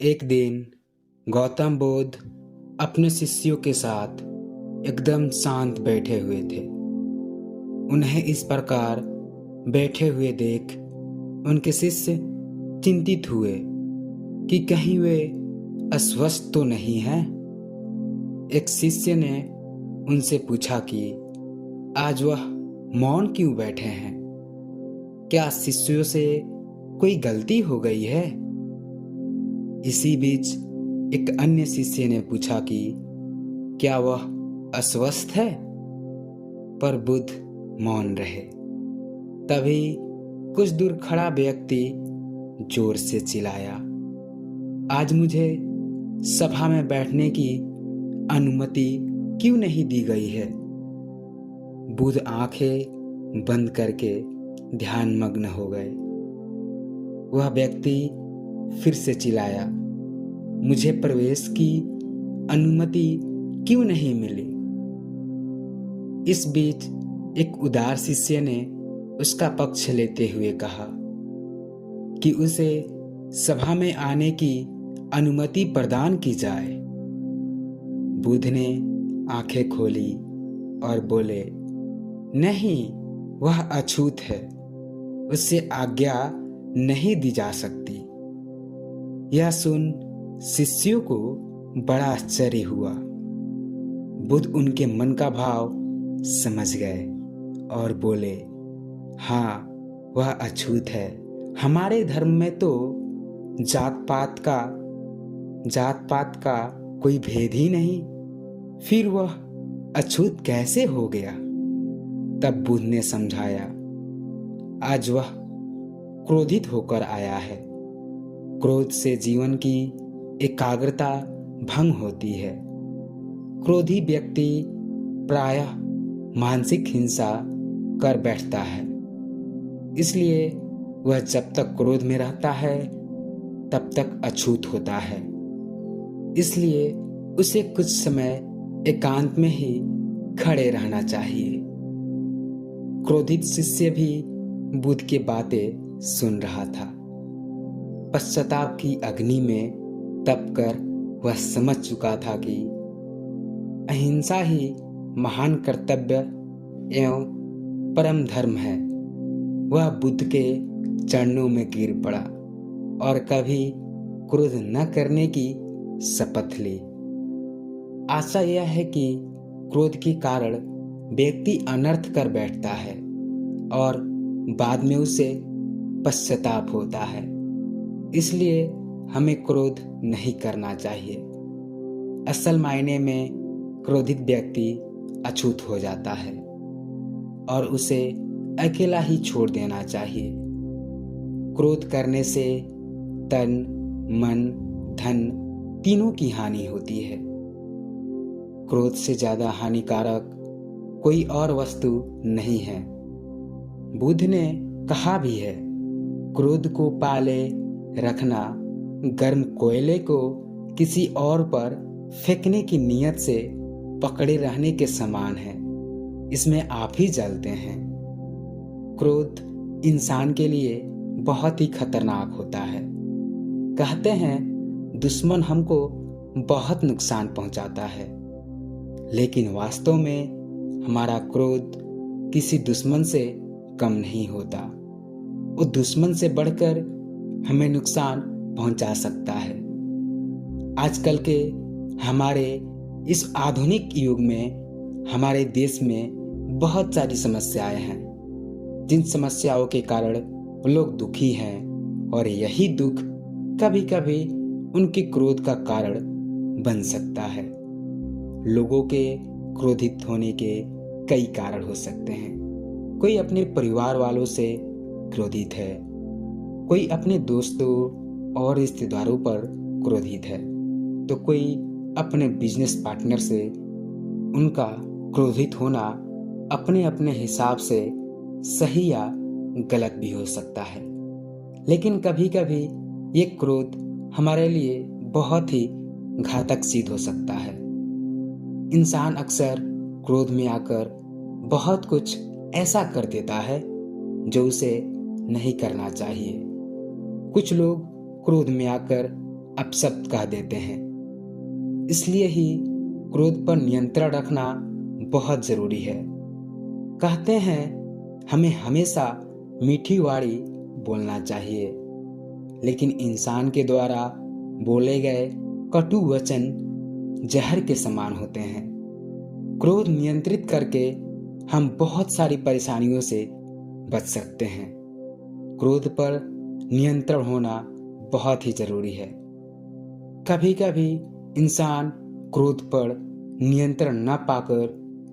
एक दिन गौतम बुद्ध अपने शिष्यों के साथ एकदम शांत बैठे हुए थे। उन्हें इस प्रकार बैठे हुए देख उनके शिष्य चिंतित हुए कि कहीं वे अस्वस्थ तो नहीं हैं। एक शिष्य ने उनसे पूछा कि आज वह मौन क्यों बैठे हैं? क्या शिष्यों से कोई गलती हो गई है? इसी बीच एक अन्य शिष्य ने पूछा कि क्या वह अस्वस्थ है? पर बुद्ध मौन रहे। तभी कुछ दूर खड़ा व्यक्ति जोर से चिल्लाया, आज मुझे सभा में बैठने की अनुमति क्यों नहीं दी गई है? बुद्ध आंखें बंद करके ध्यान मग्न हो गए। वह व्यक्ति फिर से चिल्लाया, मुझे प्रवेश की अनुमति क्यों नहीं मिली? इस बीच एक उदार शिष्य ने उसका पक्ष लेते हुए कहा कि उसे सभा में आने की अनुमति प्रदान की जाए। बुद्ध ने आंखें खोली और बोले, नहीं, वह अछूत है, उससे आज्ञा नहीं दी जा सकती। यह सुन शिष्यों को बड़ा आश्चर्य हुआ। बुद्ध उनके मन का भाव समझ गए और बोले, हाँ, वह अछूत है। हमारे धर्म में तो जात पात का कोई भेद ही नहीं, फिर वह अछूत कैसे हो गया? तब बुद्ध ने समझाया, आज वह क्रोधित होकर आया है। क्रोध से जीवन की एकाग्रता भंग होती है। क्रोधी व्यक्ति प्रायः मानसिक हिंसा कर बैठता है। इसलिए वह जब तक क्रोध में रहता है तब तक अछूत होता है। इसलिए उसे कुछ समय एकांत में ही खड़े रहना चाहिए। क्रोधित शिष्य भी बुद्ध की बातें सुन रहा था। पश्चाताप की अग्नि में तपकर वह समझ चुका था कि अहिंसा ही महान कर्तव्य एवं परम धर्म है। वह बुद्ध के चरणों में गिर पड़ा और कभी क्रोध न करने की शपथ ली। आशा यह है कि क्रोध के कारण व्यक्ति अनर्थ कर बैठता है और बाद में उसे पश्चाताप होता है। इसलिए हमें क्रोध नहीं करना चाहिए। असल मायने में क्रोधित व्यक्ति अछूत हो जाता है और उसे अकेला ही छोड़ देना चाहिए। क्रोध करने से तन, मन, धन तीनों की हानि होती है। क्रोध से ज्यादा हानिकारक कोई और वस्तु नहीं है। बुद्ध ने कहा भी है, क्रोध को पाले रखना गर्म कोयले को किसी और पर फेंकने की नीयत से पकड़े रहने के समान है। इसमें आप ही जलते हैं। क्रोध इंसान के लिए बहुत ही खतरनाक होता है। कहते हैं दुश्मन हमको बहुत नुकसान पहुंचाता है, लेकिन वास्तव में हमारा क्रोध किसी दुश्मन से कम नहीं होता। वो दुश्मन से बढ़कर हमें नुकसान पहुंचा सकता है। आजकल के हमारे इस आधुनिक युग में हमारे देश में बहुत सारी समस्याएं हैं, जिन समस्याओं के कारण लोग दुखी हैं और यही दुख कभी कभी उनके क्रोध का कारण बन सकता है। लोगों के क्रोधित होने के कई कारण हो सकते हैं। कोई अपने परिवार वालों से क्रोधित है, कोई अपने दोस्तों और रिश्तेदारों पर क्रोधित है, तो कोई अपने बिजनेस पार्टनर से। उनका क्रोधित होना अपने अपने हिसाब से सही या गलत भी हो सकता है, लेकिन कभी कभी ये क्रोध हमारे लिए बहुत ही घातक सिद्ध हो सकता है। इंसान अक्सर क्रोध में आकर बहुत कुछ ऐसा कर देता है जो उसे नहीं करना चाहिए। कुछ लोग क्रोध में आकर अपशब्द कह देते हैं। इसलिए ही क्रोध पर नियंत्रण रखना बहुत जरूरी है। कहते हैं हमें हमेशा मीठी वाणी बोलना चाहिए, लेकिन इंसान के द्वारा बोले गए कटु वचन जहर के समान होते हैं। क्रोध नियंत्रित करके हम बहुत सारी परेशानियों से बच सकते हैं। क्रोध पर नियंत्रण होना बहुत ही जरूरी है। कभी कभी इंसान क्रोध पर नियंत्रण न पाकर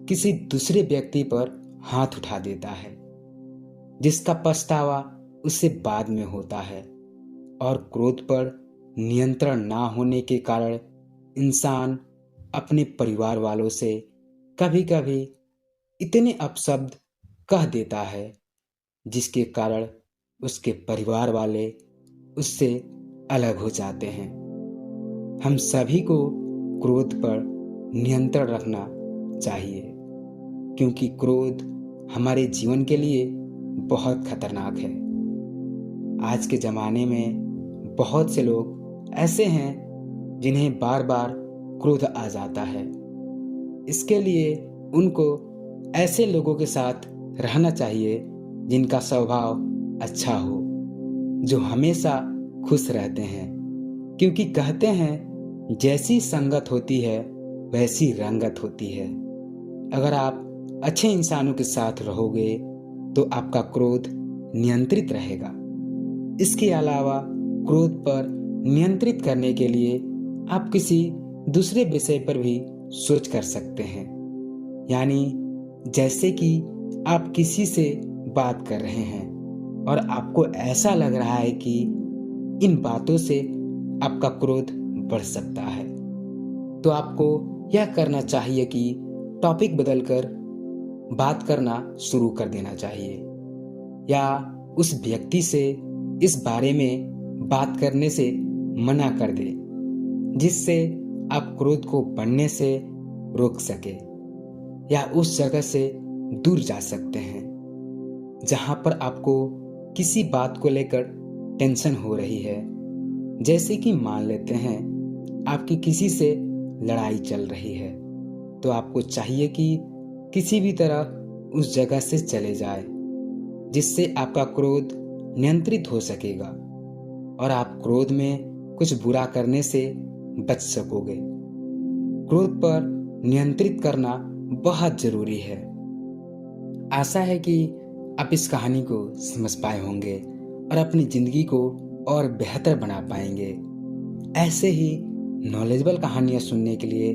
किसी दूसरे व्यक्ति पर हाथ उठा देता है, जिसका पछतावा उससे बाद में होता है। और क्रोध पर नियंत्रण ना होने के कारण इंसान अपने परिवार वालों से कभी कभी इतने अपशब्द कह देता है, जिसके कारण उसके परिवार वाले उससे अलग हो जाते हैं। हम सभी को क्रोध पर नियंत्रण रखना चाहिए, क्योंकि क्रोध हमारे जीवन के लिए बहुत खतरनाक है। आज के ज़माने में बहुत से लोग ऐसे हैं जिन्हें बार बार क्रोध आ जाता है। इसके लिए उनको ऐसे लोगों के साथ रहना चाहिए जिनका स्वभाव अच्छा हो, जो हमेशा खुश रहते हैं, क्योंकि कहते हैं जैसी संगत होती है वैसी रंगत होती है। अगर आप अच्छे इंसानों के साथ रहोगे तो आपका क्रोध नियंत्रित रहेगा। इसके अलावा क्रोध पर नियंत्रित करने के लिए आप किसी दूसरे विषय पर भी सोच कर सकते हैं। यानी जैसे कि आप किसी से बात कर रहे हैं और आपको ऐसा लग रहा है कि इन बातों से आपका क्रोध बढ़ सकता है, तो आपको यह करना चाहिए कि टॉपिक बदलकर बात करना शुरू कर देना चाहिए, या उस व्यक्ति से इस बारे में बात करने से मना कर दे, जिससे आप क्रोध को बढ़ने से रोक सके, या उस जगह से दूर जा सकते हैं जहां पर आपको किसी बात को लेकर टेंशन हो रही है। जैसे कि मान लेते हैं आपकी किसी से लड़ाई चल रही है, तो आपको चाहिए कि किसी भी तरह उस जगह से चले जाए, जिससे आपका क्रोध नियंत्रित हो सकेगा और आप क्रोध में कुछ बुरा करने से बच सकोगे। क्रोध पर नियंत्रित करना बहुत जरूरी है। आशा है कि आप इस कहानी को समझ पाए होंगे और अपनी जिंदगी को और बेहतर बना पाएंगे। ऐसे ही नॉलेजेबल कहानियां सुनने के लिए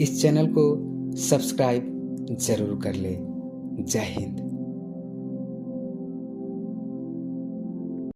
इस चैनल को सब्सक्राइब जरूर कर ले। जय हिंद।